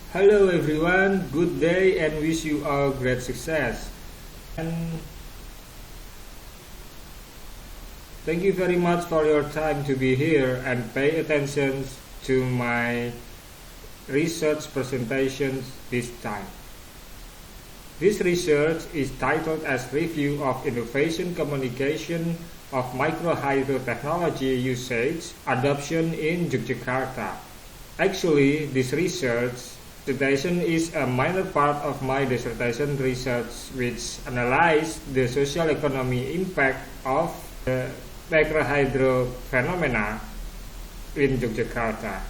Hello everyone, good day and wish you all great success. And thank you very much for your time to be here and pay attention to my research presentations this time. This research is titled as Review of Innovation Communication of Microhydro Technology Usage Adoption in Yogyakarta. Actually, this research presentation is a minor part of my dissertation research, which analyzed the social economy impact of the microhydro phenomena in Yogyakarta.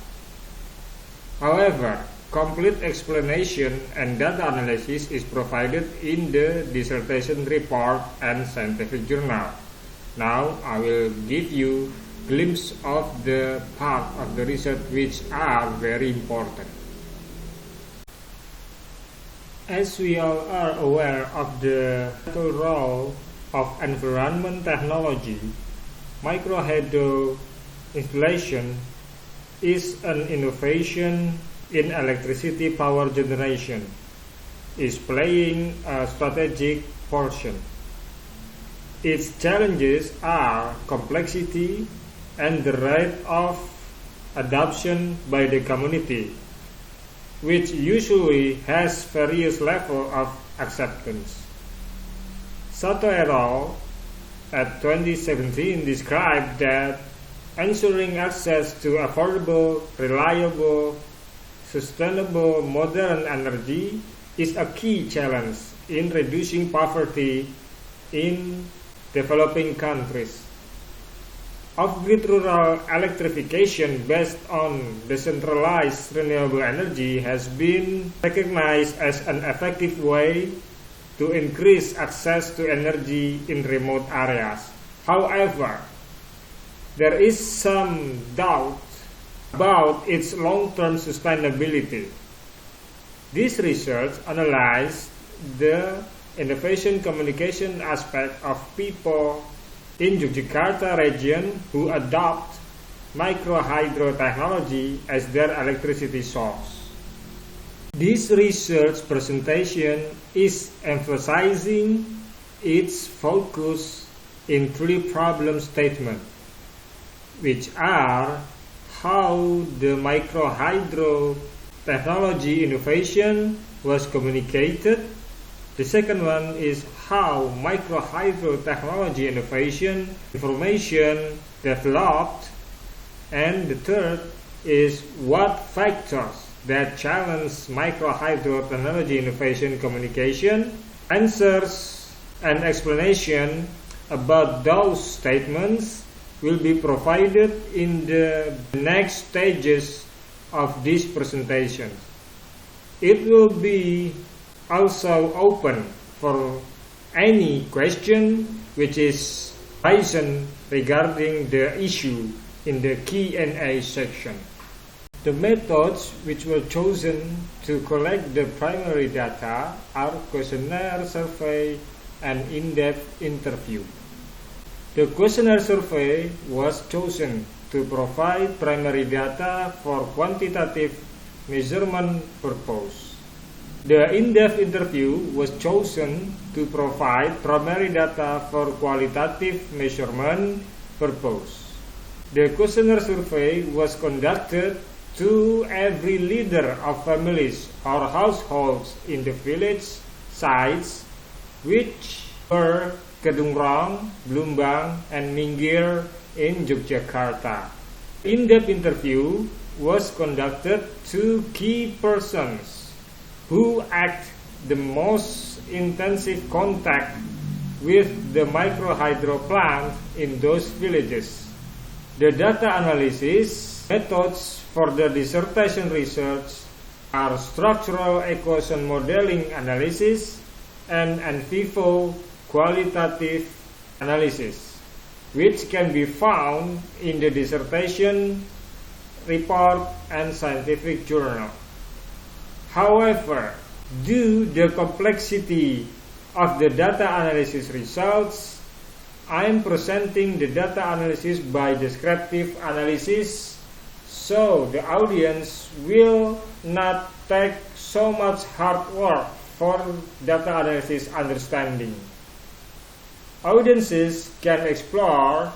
However, complete explanation and data analysis is provided in the dissertation report and scientific journal. Now I will give you a glimpse of the part of the research which are very important. As we all are aware of the vital role of environment technology, microhydro installation is an innovation in electricity power generation, is playing a strategic portion. Its challenges are complexity and the rate of adoption by the community, which usually has various levels of acceptance. Sato et al. At 2017 described that ensuring access to affordable, reliable, sustainable modern energy is a key challenge in reducing poverty in developing countries. Off-grid rural electrification based on decentralized renewable energy has been recognized as an effective way to increase access to energy in remote areas. However, there is some doubt about its long-term sustainability. This research analyzed the innovation communication aspect of people in Yogyakarta region who adopt microhydro technology as their electricity source. This research presentation is emphasizing its focus in three problem statements, which are how the microhydro technology innovation was communicated. The second one is how microhydro technology innovation information developed, and the third is what factors that challenge microhydro technology innovation communication. Answers and explanation about those statements will be provided in the next stages of this presentation. It will be also open for any question which is raised regarding the issue in the Q&A section. The methods which were chosen to collect the primary data are questionnaire survey and in-depth interview. The questionnaire survey was chosen to provide primary data for quantitative measurement purpose. The in-depth interview was chosen to provide primary data for qualitative measurement purpose. The questionnaire survey was conducted to every leader of families or households in the village sites, which were Kedungrong, Blumbang, and Minggir in Yogyakarta. In-depth interview was conducted to key persons who act the most intensive contact with the microhydro plant in those villages. The data analysis methods for the dissertation research are structural equation modeling analysis and in vivo qualitative analysis, which can be found in the dissertation report and scientific journal. However, due to the complexity of the data analysis results, I am presenting the data analysis by descriptive analysis So the audience will not take so much hard work for data analysis understanding. Audiences can explore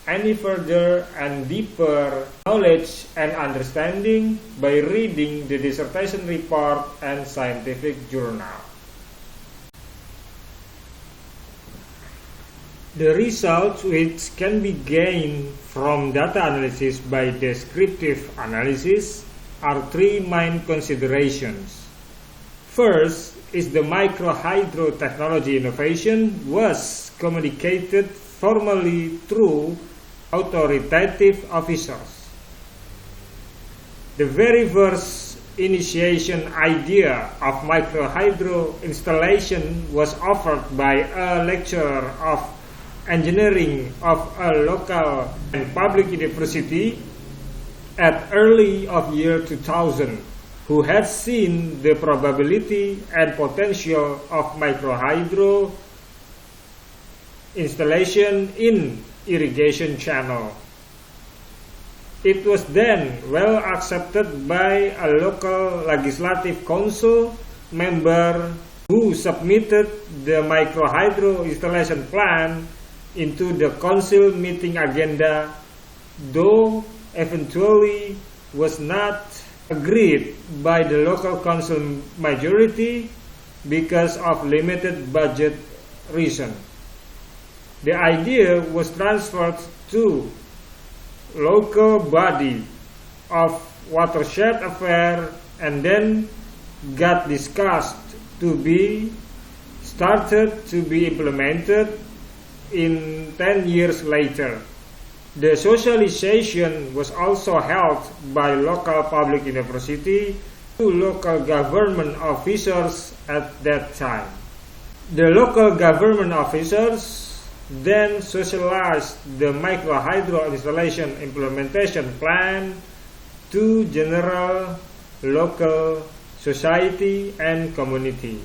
any further and deeper knowledge and understanding by reading the dissertation report and scientific journal. The results which can be gained from data analysis by descriptive analysis are three main considerations. First is the microhydro technology innovation was communicated formally through authoritative officers. The very first initiation idea of microhydro installation was offered by a lecturer of engineering of a local and public university at early of year 2000, who had seen the probability and potential of microhydro installation in irrigation channel. It was then well accepted by a local legislative council member who submitted the microhydro installation plan into the council meeting agenda, though eventually was not agreed by the local council majority because of limited budget reason. The idea was transferred to local body of watershed affair and then got discussed to be started to be implemented in 10 years later. The socialization was also held by local public university to local government officers at that time. The local government officers then socialized the microhydro installation implementation plan to general local society and community.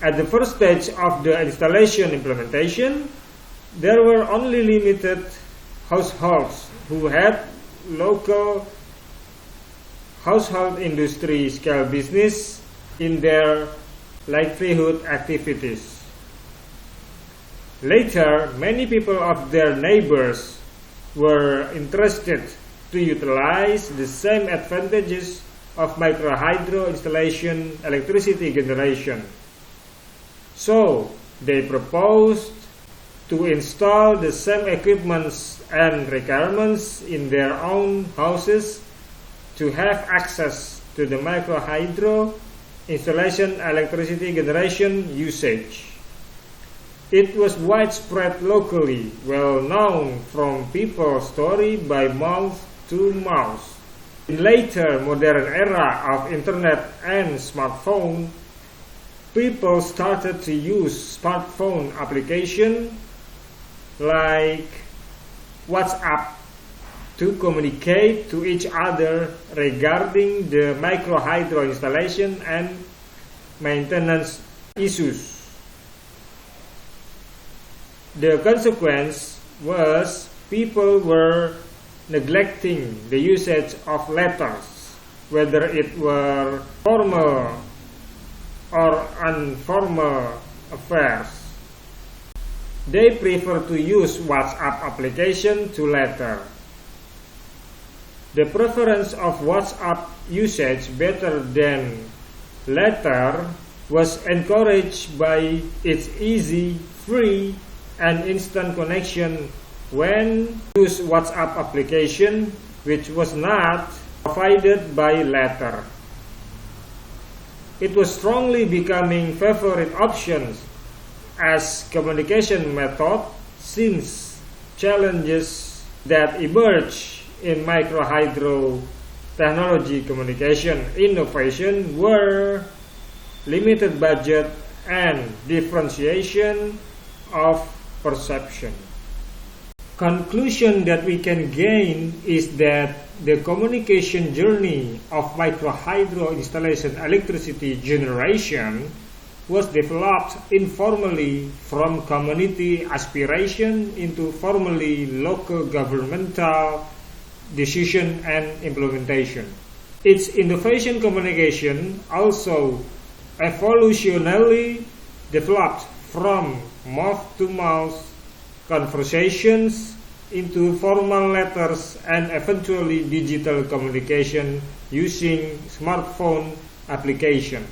At the first stage of the installation implementation, there were only limited households who had local household industry scale business in their livelihood activities. Later, many people of their neighbors were interested to utilize the same advantages of microhydro installation electricity generation. So, they proposed to install the same equipments and requirements in their own houses to have access to the microhydro installation electricity generation usage. It was widespread locally, well known from people's story by mouth to mouth. In later modern era of internet and smartphone, people started to use smartphone application like WhatsApp to communicate to each other regarding the microhydro installation and maintenance issues. The consequence was people were neglecting the usage of letters, whether it were formal or informal affairs. They prefer to use WhatsApp application to letter. The preference of WhatsApp usage better than letter was encouraged by its easy, free, and instant connection when use WhatsApp application, which was not provided by letter. It was strongly becoming favorite options as communication method since challenges that emerged in microhydro technology communication innovation were limited budget and differentiation of perception. Conclusion that we can gain is that the communication journey of microhydro installation electricity generation was developed informally from community aspiration into formally local governmental decision and implementation. Its innovation communication also evolutionarily developed from mouth-to-mouth conversations into formal letters and eventually digital communication using smartphone application.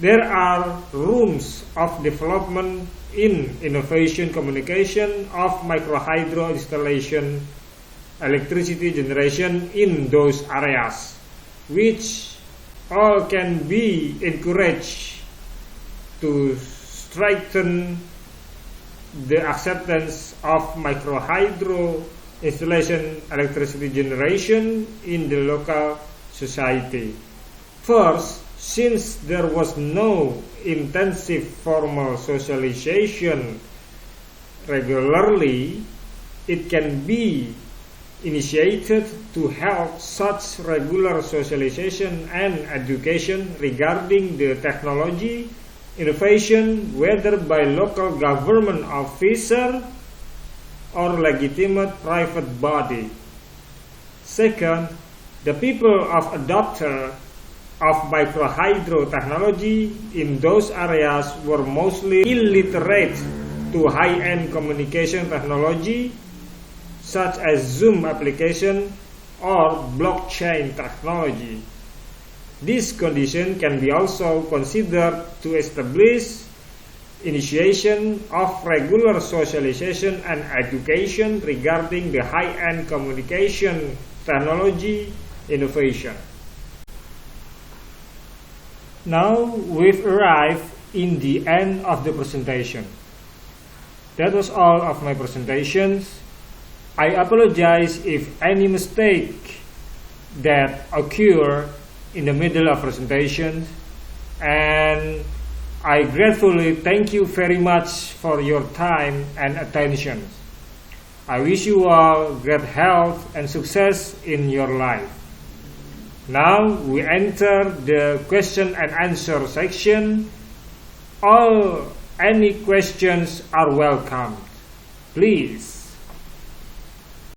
There are rooms of development in innovation communication of microhydro installation, electricity generation in those areas, which all can be encouraged to strengthen the acceptance of microhydro installation electricity generation in the local society. First, since there was no intensive formal socialization regularly, it can be initiated to help such regular socialization and education regarding the technology innovation, whether by local government officer or legitimate private body. Second, the people of adopter of microhydro technology in those areas were mostly illiterate to high-end communication technology such as Zoom application or blockchain technology. This condition can be also considered to establish initiation of regular socialization and education regarding the high-end communication technology innovation. Now we've arrived in the end of the presentation. That was all of my presentations. I apologize if any mistake that occurred in the middle of presentation, and I gratefully thank you very much for your time and attention. I wish you all great health and success in your life. Now we enter the question and answer section. Any questions are welcome. Please